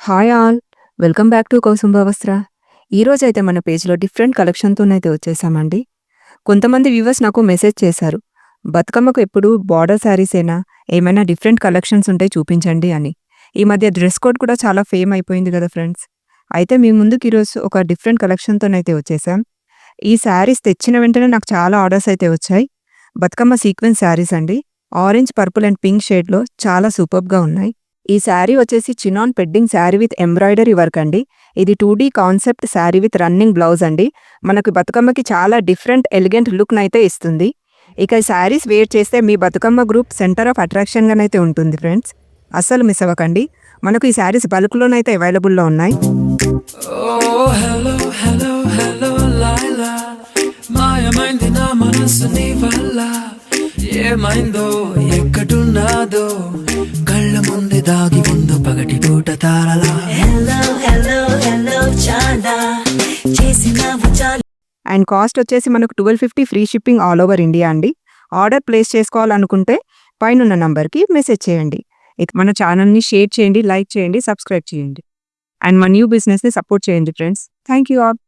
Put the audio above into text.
Hi all! Welcome back to Kausumba Vastra. ఈరోజైతే మన పేజ్‌లో డిఫరెంట్ కలెక్షన్‌తోనైతే వచ్చేసామండి. కొంతమంది వ్యూవర్స్ నాకు మెసేజ్ చేశారు. బతుకమ్మకు ఎప్పుడు బోర్డర్ శారీసేనా? ఏమైనా డిఫరెంట్ కలెక్షన్స్ ఉంటే చూపించండి అని. ఈ మధ్య డ్రెస్ కోడ్ కూడా చాలా ఫేమ్ అయిపోయింది కదా ఫ్రెండ్స్. అయితే మీ ముందుకు ఈరోజు ఒక డిఫరెంట్ కలెక్షన్‌తోనైతే వచ్చేసాం. ఈ శారీస్ తెచ్చిన వెంటనే నాకు చాలా ఆర్డర్స్ అయితే వచ్చాయి. బతుకమ్మ సీక్వెన్స్ శారీస్ అండి. ఆరెంజ్, పర్పుల్ అండ్ పింక్ షేడ్‌లో చాలా సూపర్బ్‌గా ఉన్నాయి. ఈ శారీ వచ్చేసి chinon padding sari with embroidery work అండి. ఇది 2D concept sari with running blouse అండి. మనకు బతుకమ్మకి చాలా డిఫరెంట్ ఎలిగెంట్ లుక్‌నైతే ఇస్తుంది. ఇక ఈ శారీస్ వేర్ చేస్తే మీ బతుకమ్మ గ్రూప్ సెంటర్ ఆఫ్ అట్రాక్షన్‌గానైతే ఉంటుంది ఫ్రెండ్స్. అస్సలు మిస్ అవ్వకండి. మనకు ఈ శారీస్ బల్క్‌లోనైతే అవైలబుల్‌లో ఉన్నాయి. Oh, hello, hello, hello, Laila. మాయమైంది నా మనసు నీ వల్ల. ఏమైందో ఎక్కడున్నాదో కళ్ళ ముందే దాగి ఉందో పగటి పూట తారలా. Hello, hello, hello, చాలా చేసినావు చాలు. అండ్ కాస్ట్ వచ్చేసి మనకు 1250 free shipping all over India అండి. ఆర్డర్ ప్లేస్ చేసుకోవాలనుకుంటే పైనున్న నంబర్‌కి మెసేజ్ చేయండి. ఇక మన ఛానల్‌ని షేర్ చేయండి, లైక్ చేయండి, సబ్స్క్రైబ్ చేయండి. అండ్ మా న్యూ బిజినెస్‌ని సపోర్ట్ చేయండి ఫ్రెండ్స్. Thank you all.